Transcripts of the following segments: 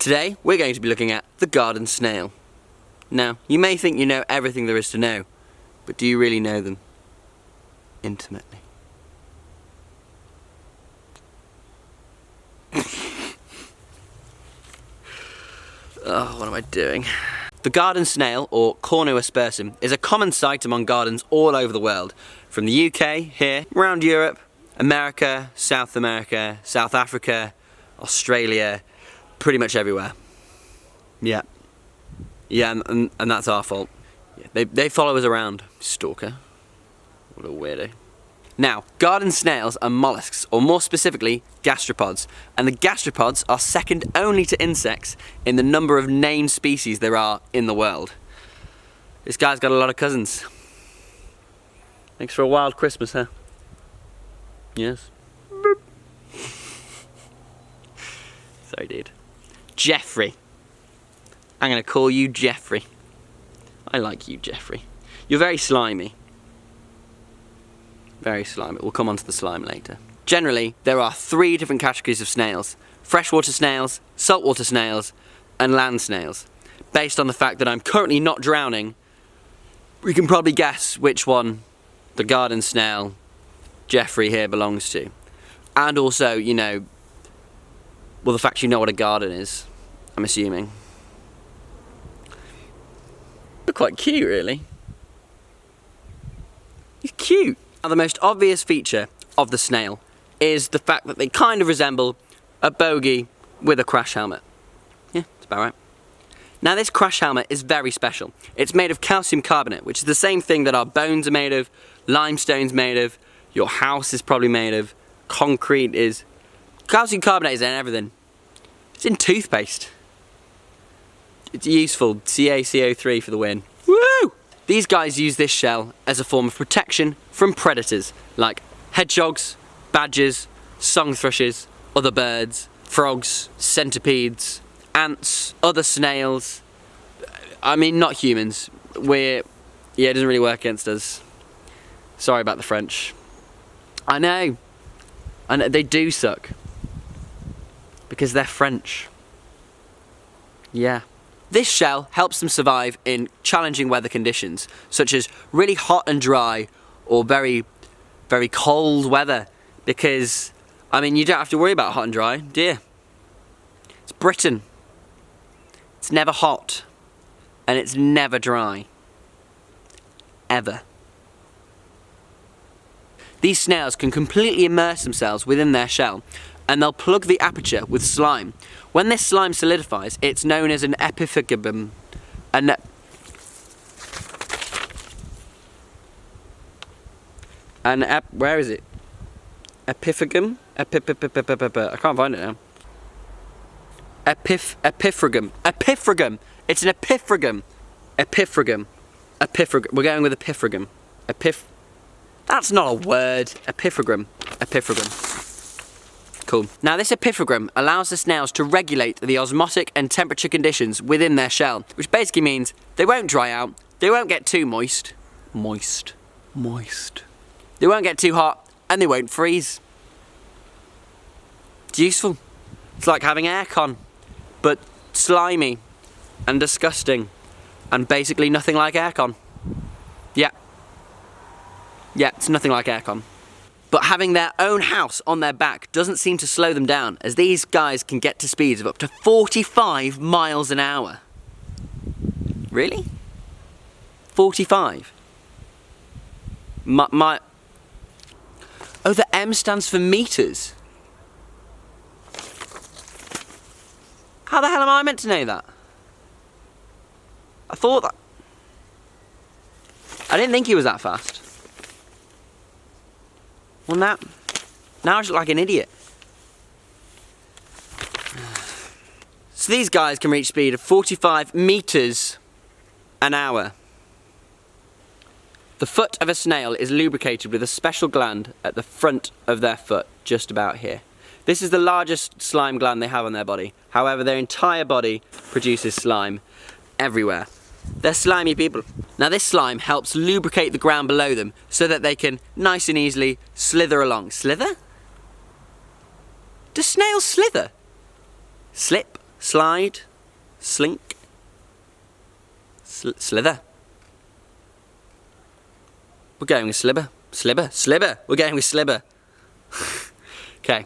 Today we're going to be looking at the garden snail. Now, you may think you know everything there is to know, but do you really know them intimately? Oh, what am I doing? The garden snail, or Cornu aspersum, is a common sight among gardens all over the world. From the UK, here, around Europe, America, South Africa, Australia, pretty much everywhere. Yeah, and that's our fault. Yeah, they follow us around. Stalker. What a weirdo. Now, garden snails are mollusks, or more specifically, gastropods. And the gastropods are second only to insects in the number of named species there are in the world. This guy's got a lot of cousins. Thanks for a wild Christmas, huh? Yes. Sorry, dude. Jeffrey. I'm gonna call you Jeffrey. I like you, Jeffrey. You're very slimy. Very slimy. We'll come on to the slime later. Generally, there are 3 different categories of snails. Freshwater snails, saltwater snails, and land snails. Based on the fact that I'm currently not drowning, we can probably guess which one the garden snail Jeffrey here belongs to. And also, you know, well, the fact you know what a garden is, I'm assuming. You're quite cute, really. You're cute. Now, the most obvious feature of the snail is the fact that they kind of resemble a bogey with a crash helmet. Yeah, that's about right. Now, this crash helmet is very special. It's made of calcium carbonate, which is the same thing that our bones are made of, limestone's made of, your house is probably made of, concrete is. Calcium carbonate is in everything. It's in toothpaste. It's useful. CaCO3 for the win. Woo! These guys use this shell as a form of protection from predators like hedgehogs, badgers, song thrushes, other birds, frogs, centipedes, ants, other snails. I mean, not humans. Yeah, it doesn't really work against us. Sorry about the French. I know. They do suck. Because they're French. Yeah. This shell helps them survive in challenging weather conditions, such as really hot and dry, or very, very cold weather. Because, I mean, you don't have to worry about hot and dry, do you? It's Britain. It's never hot. And it's never dry. Ever. These snails can completely immerse themselves within their shell, and they'll plug the aperture with slime. When this slime solidifies, it's known as an epiphygium. Where is it? Epiphygium? I can't find it now. Epiphragm. Epiphragm. It's an epiphragm. Epiphragm. We're going with epiphragm. That's not a word. Epiphragm. Cool. Now, this epiphragm allows the snails to regulate the osmotic and temperature conditions within their shell, which basically means they won't dry out, they won't get too moist. Moist. They won't get too hot, and they won't freeze. It's useful. It's like having aircon, but slimy and disgusting, and basically nothing like aircon. Yeah, it's nothing like aircon. But having their own house on their back doesn't seem to slow them down, as these guys can get to speeds of up to 45 miles an hour. Really? 45? Oh, the M stands for meters. How the hell am I meant to know that? I thought that. I didn't think he was that fast. Well, now I just look like an idiot. So these guys can reach speed of 45 meters an hour. The foot of a snail is lubricated with a special gland at the front of their foot, just about here. This is the largest slime gland they have on their body. However, their entire body produces slime everywhere. They're slimy people. Now, this slime helps lubricate the ground below them so that they can nice and easily slither along. Slither? Do snails slither? Slip? slide, slink, slither. We're going with slibber. Slibber. We're going with slibber. Okay.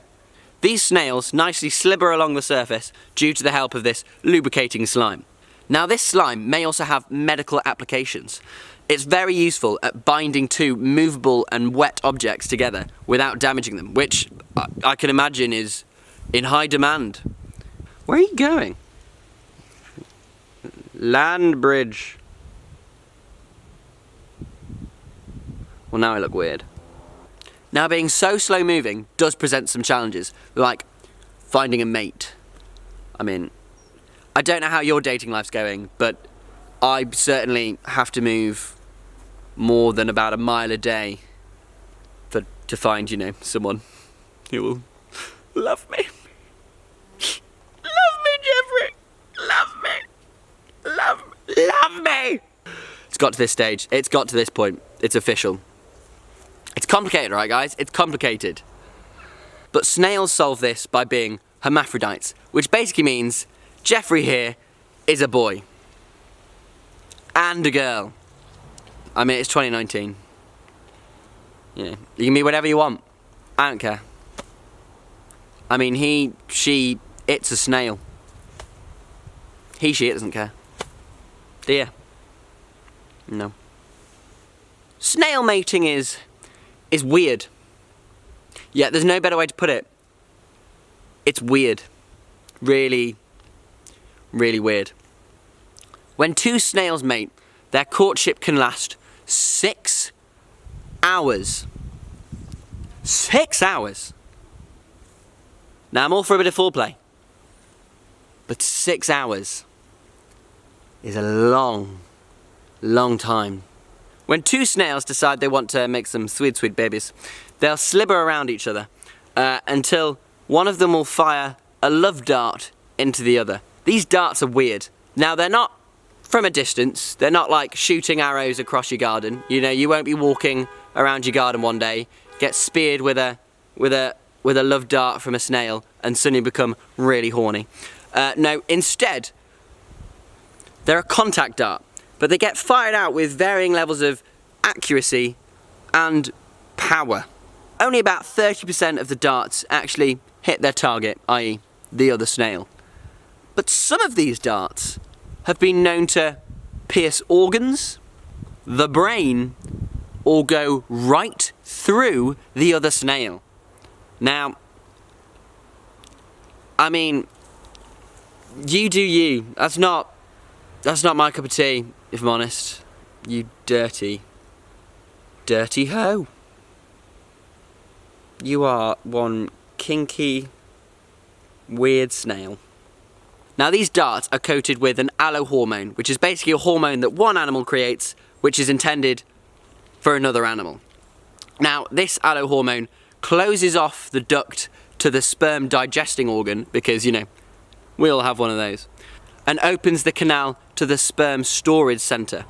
These snails nicely slibber along the surface due to the help of this lubricating slime. Now this slime may also have medical applications. It's very useful at binding two movable and wet objects together without damaging them, which I can imagine is in high demand. Where are you going? Land bridge. Well, now I look weird. Now, being so slow moving does present some challenges, like finding a mate. I mean, I don't know how your dating life's going, but I certainly have to move more than about a mile a day to find, you know, someone who will love me. Love me, Jeffrey. Love me. Love me. It's got to this stage. It's got to this point. It's official. It's complicated, right, guys? It's complicated. But snails solve this by being hermaphrodites, which basically means Jeffrey here is a boy. And a girl. I mean, it's 2019. You know, you can be whatever you want. I don't care. I mean, he, she, it's a snail. He, she, it doesn't care. Do you? No. Snail mating is weird. Yeah, there's no better way to put it. It's weird. Really, really weird. When two snails mate, their courtship can last 6 hours. 6 hours. Now, I'm all for a bit of foreplay. But 6 hours is a long, long time. When two snails decide they want to make some sweet, sweet babies, they'll slibber around each other until one of them will fire a love dart into the other. These darts are weird. Now, they're not from a distance. They're not like shooting arrows across your garden. You know, you won't be walking around your garden one day, get speared with a love dart from a snail, and suddenly become really horny. No, instead, they're a contact dart. But they get fired out with varying levels of accuracy and power. Only about 30% of the darts actually hit their target, i.e. the other snail. But some of these darts have been known to pierce organs, the brain, or go right through the other snail. Now, I mean, you do you. That's not my cup of tea, if I'm honest. You dirty hoe. You are one kinky, weird snail. Now, these darts are coated with an allohormone, which is basically a hormone that one animal creates, which is intended for another animal. Now, this allohormone closes off the duct to the sperm digesting organ, because, you know, we all have one of those, and opens the canal to the sperm storage centre,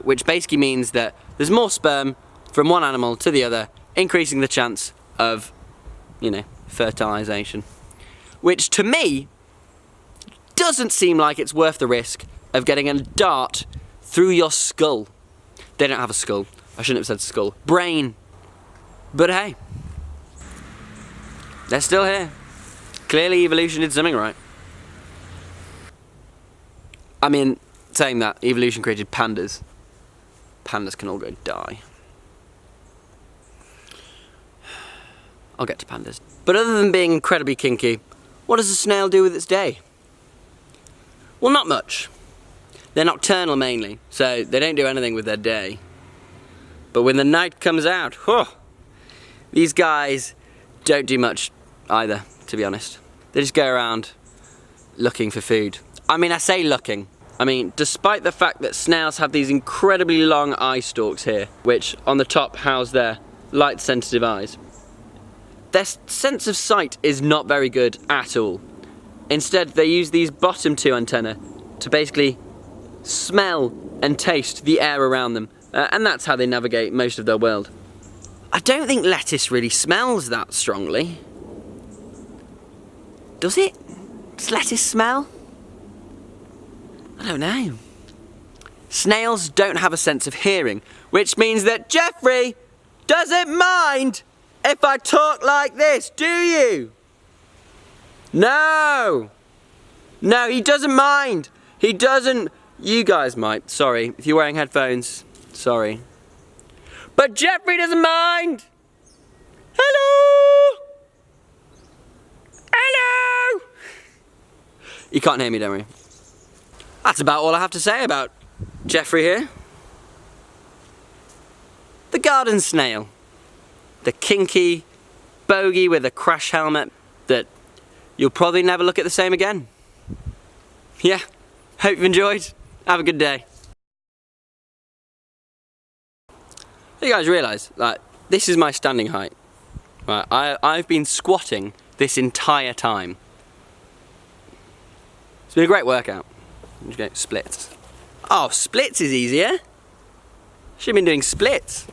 which basically means that there's more sperm from one animal to the other, increasing the chance of, you know, fertilisation. Which, to me, doesn't seem like it's worth the risk of getting a dart through your skull. They don't have a skull. I shouldn't have said skull. Brain. But hey, they're still here. Clearly evolution did something right. I mean, saying that, evolution created pandas. Pandas can all go die. I'll get to pandas. But other than being incredibly kinky, what does a snail do with its day? Well, not much. They're nocturnal mainly, so they don't do anything with their day. But when the night comes out, these guys don't do much either, to be honest. They just go around looking for food. I mean, I say looking. I mean, despite the fact that snails have these incredibly long eye stalks here, which on the top house their light-sensitive eyes, their sense of sight is not very good at all. Instead, they use these bottom two antennae to basically smell and taste the air around them, and that's how they navigate most of their world. I don't think lettuce really smells that strongly. Does it? Does lettuce smell? don't know. Snails don't have a sense of hearing, which means that Jeffrey doesn't mind if I talk like this, do you? No! No, he doesn't mind. He doesn't. You guys might. Sorry. If you're wearing headphones, sorry. But Jeffrey doesn't mind. Hello! Hello! You can't hear me, don't worry. That's about all I have to say about Jeffrey here. The garden snail. The kinky bogey with a crash helmet that you'll probably never look at the same again. Yeah, hope you enjoyed. Have a good day. You guys realise, like, this is my standing height. Right, I've been squatting this entire time. It's been a great workout. I'm just going splits. Oh, splits is easier. Should have been doing splits.